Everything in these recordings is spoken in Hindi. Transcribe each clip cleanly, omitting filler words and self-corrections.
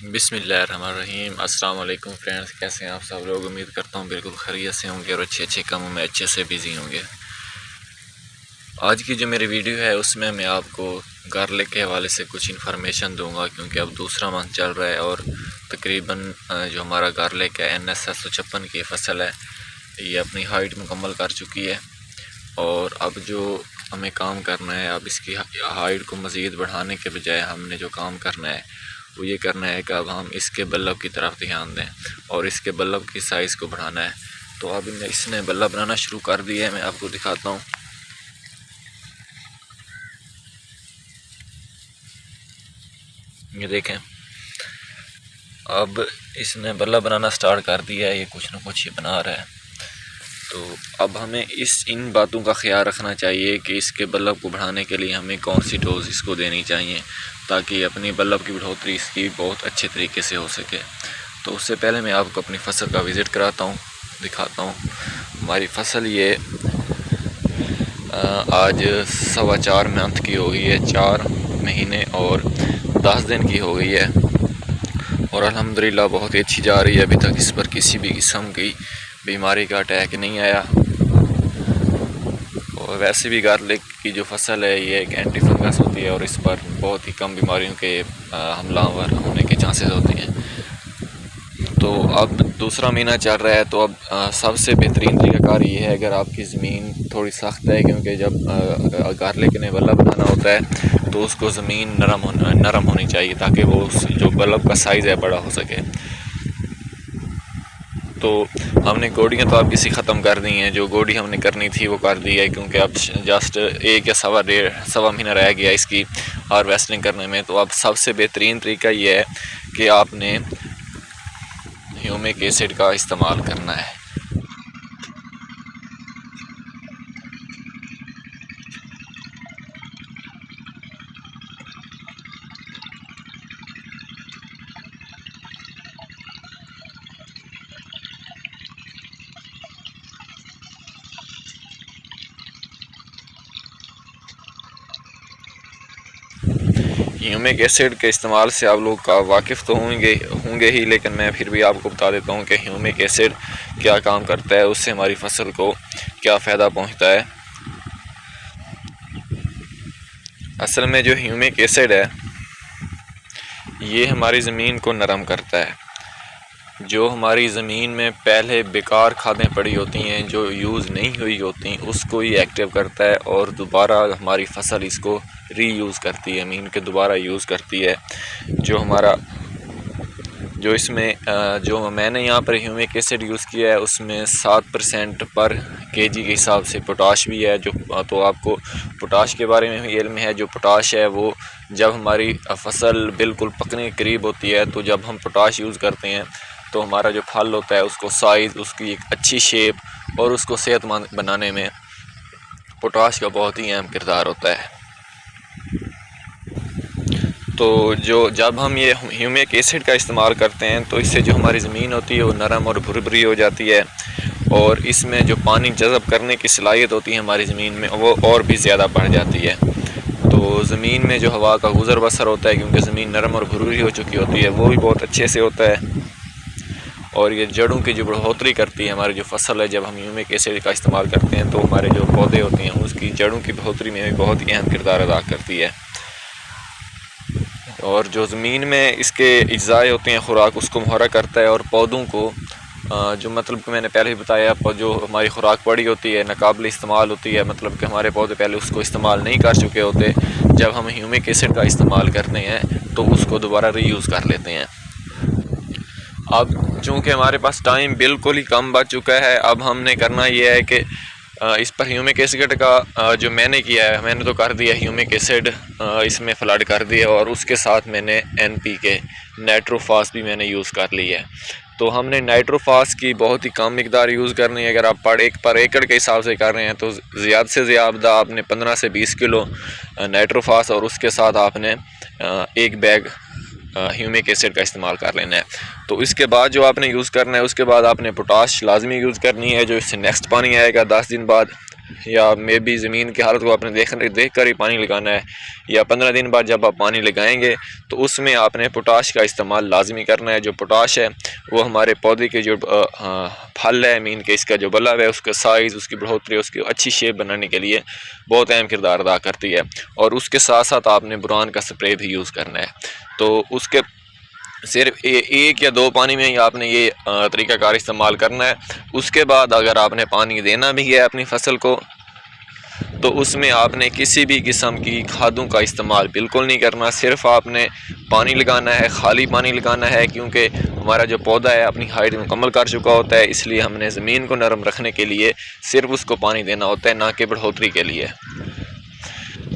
बिस्मिल्लाहिर्रहमानिर्रहीम। अस्सलाम वालेकुम फ्रेंड्स, कैसे हैं आप सब लोग। उम्मीद करता हूँ बिल्कुल खैरियत से होंगे और अच्छे अच्छे कामों में अच्छे से बिज़ी होंगे। आज की जो मेरी वीडियो है उसमें मैं आपको गार्लिक के हवाले से कुछ इन्फॉर्मेशन दूंगा, क्योंकि अब दूसरा मंथ चल रहा है और तकरीबन जो हमारा गार्लिक है NS 756 की फसल है, ये अपनी हाइट मुकम्मल कर चुकी है। और अब जो हमें काम करना है, अब इसकी हाइट को मज़ीद बढ़ाने के बजाय हमने जो काम करना है वो ये करना है कि अब हम इसके बल्लब की तरफ ध्यान दें और इसके बल्लब की साइज़ को बढ़ाना है। तो अब इसने बल्लब बनाना शुरू कर दिया है, मैं आपको दिखाता हूँ। ये देखें, अब इसने बल्लब बनाना स्टार्ट कर दिया है, ये कुछ ना कुछ ये बना रहा है। तो अब हमें इन बातों का ख्याल रखना चाहिए कि इसके बल्लब को बढ़ाने के लिए हमें कौन सी डोज इसको देनी चाहिए, ताकि अपनी बल्लब की बढ़ोतरी इसकी बहुत अच्छे तरीके से हो सके। तो उससे पहले मैं आपको अपनी फसल का विज़िट कराता हूँ, दिखाता हूँ। हमारी फसल ये आज 4.25 मंथ की हो गई है, 4 महीने और 10 दिन की हो गई है और अल्हम्दुलिल्लाह बहुत ही अच्छी जा रही है। अभी तक इस पर किसी भी किस्म की बीमारी का अटैक नहीं आया। और वैसे भी गार्लिक की जो फसल है ये एक एंटी फंगस होती है और इस पर बहुत ही कम बीमारियों के हमलावर होने के चांसेस होते हैं। तो अब दूसरा महीना चल रहा है, तो अब सबसे बेहतरीन तरीक़ाकार ये है, अगर आपकी ज़मीन थोड़ी सख्त है, क्योंकि जब गार्लिक ने बल्ब बनाना होता है तो उसको ज़मीन नरम होनी चाहिए ताकि वो जो बल्ब का साइज़ है बड़ा हो सके। तो हमने गोडियाँ तो अब किसी ख़त्म कर दी हैं, जो गोडी हमने करनी थी वो कर दी है, क्योंकि अब जस्ट 1 या सवा महीना रह गया इसकी हार्वेस्टिंग करने में। तो अब सबसे बेहतरीन तरीका ये है कि आपने ह्यूमिक एसिड का इस्तेमाल करना है। ह्यूमिक एसिड के इस्तेमाल से आप लोग का वाकिफ़ तो होंगे ही, लेकिन मैं फिर भी आपको बता देता हूँ कि ह्यूमिक एसिड क्या काम करता है, उससे हमारी फसल को क्या फ़ायदा पहुँचता है। असल में जो ह्यूमिक एसिड है ये हमारी ज़मीन को नरम करता है। जो हमारी ज़मीन में पहले बेकार खादें पड़ी होती हैं, जो यूज़ नहीं हुई होती, उसको ये एक्टिव करता है और दोबारा हमारी फसल इसको रीयूज़ करती है, मीन के दोबारा यूज़ करती है। जो इसमें जो मैंने यहाँ पर ह्यूमिक एसिड यूज़ किया है उसमें 7% पर केजी के हिसाब से पोटाश भी है। जो तो आपको पोटाश के बारे में भी इल्म है। जो पोटाश है वो जब हमारी फसल बिल्कुल पकने के करीब होती है, तो जब हम पोटाश यूज़ करते हैं तो हमारा जो फल होता है उसको साइज़, उसकी एक अच्छी शेप और उसको सेहतमंद बनाने में पोटाश का बहुत ही अहम किरदार होता है। तो जब हम ये ह्यूमिक एसिड का इस्तेमाल करते हैं तो इससे जो हमारी ज़मीन होती है वो नरम और भुरभुरी हो जाती है और इसमें जो पानी जज़ब करने की सलाहियत होती है हमारी ज़मीन में वो और भी ज़्यादा बढ़ जाती है। तो ज़मीन में जो हवा का गुज़र बसर होता है, क्योंकि ज़मीन नरम और भुरभुरी हो चुकी होती है, वो भी बहुत अच्छे से होता है। और ये जड़ों की जो बढ़ोतरी करती है हमारी जो फसल है, जब हम ह्यूमिक एसिड का इस्तेमाल करते हैं तो हमारे जो पौधे होते हैं उसकी जड़ों की बढ़ोतरी में भी बहुत ही अहम किरदार अदा करती है। और जो ज़मीन में इसके अज्ज़ाए होते हैं खुराक, उसको मुहर्रक करता है और पौधों को जो मतलब कि मैंने पहले भी बताया, जो हमारी खुराक पड़ी होती है नाकाबिल इस्तेमाल होती है, मतलब कि हमारे पौधे पहले उसको इस्तेमाल नहीं कर चुके होते, जब हम ह्यूमिक एसिड का इस्तेमाल करते हैं तो उसको दोबारा रीयूज़ कर लेते हैं। अब चूँकि हमारे पास टाइम बिल्कुल ही कम बच चुका है, अब हमने करना ये है कि इस पर ह्यूमिक एसिड का जो मैंने किया है, मैंने तो कर दिया ह्यूमिक एसिड इसमें फ्लड कर दिया और उसके साथ मैंने NPK नाइट्रोफास भी मैंने यूज़ कर लिया है। तो हमने नाइट्रोफास की बहुत ही कम मिकदार यूज़ करनी है। अगर आप पर एकड़ के हिसाब से कर रहे हैं तो ज़्यादा से ज़्यादा आपने 15 से 20 किलो नाइट्रोफास और उसके साथ आपने 1 बैग ह्यूमिक एसिड का इस्तेमाल कर लेना है। तो इसके बाद जो आपने यूज़ करना है, उसके बाद आपने पोटाश लाजमी यूज़ करनी है, जो इससे नेक्स्ट पानी आएगा 10 दिन बाद। या मे बी ज़मीन की हालत को आपने देख कर ही पानी लगाना है, या 15 दिन बाद जब आप पानी लगाएंगे तो उसमें आपने पोटाश का इस्तेमाल लाजमी करना है। जो पोटाश है वो हमारे पौधे के जो फल है मीन के इसका जो बल्ब है उसका साइज़, उसकी बढ़ोतरी, उसकी अच्छी शेप बनाने के लिए बहुत अहम किरदार अदा करती है। और उसके साथ साथ आपने बोरान का स्प्रे भी यूज़ करना है। तो उसके सिर्फ एक या 2 पानी में ही आपने ये तरीक़ाकार इस्तेमाल करना है। उसके बाद अगर आपने पानी देना भी है अपनी फसल को तो उसमें आपने किसी भी किस्म की खादों का इस्तेमाल बिल्कुल नहीं करना। सिर्फ आपने पानी लगाना है, खाली पानी लगाना है, क्योंकि हमारा जो पौधा है अपनी हाइट मुकम्मल कर चुका होता है, इसलिए हमने ज़मीन को नरम रखने के लिए सिर्फ उसको पानी देना होता है, ना कि बढ़ोतरी के लिए।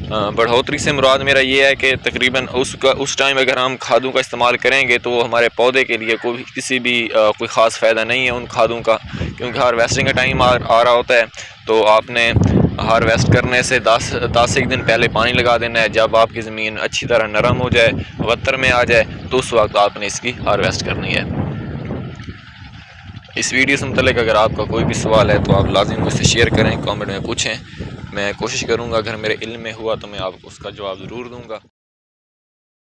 बढ़ोतरी से मुराद मेरा ये है कि तकरीबन उस टाइम अगर हम खादों का इस्तेमाल करेंगे तो वो हमारे पौधे के लिए कोई ख़ास फ़ायदा नहीं है उन खादों का, क्योंकि हार्वेस्टिंग का टाइम आ रहा होता है। तो आपने हार्वेस्ट करने से 10 एक दिन पहले पानी लगा देना है। जब आपकी ज़मीन अच्छी तरह नरम हो जाए, वत्तर में आ जाए, तो उस वक्त आपने इसकी हार्वेस्ट करनी है। इस वीडियो से मुतल्लिक़ अगर आपका कोई भी सवाल है तो आप लाजिम मुझसे शेयर करें, कमेंट में पूछें। मैं कोशिश करूँगा अगर मेरे इल्म में हुआ तो मैं आपको उसका जवाब ज़रूर दूँगा।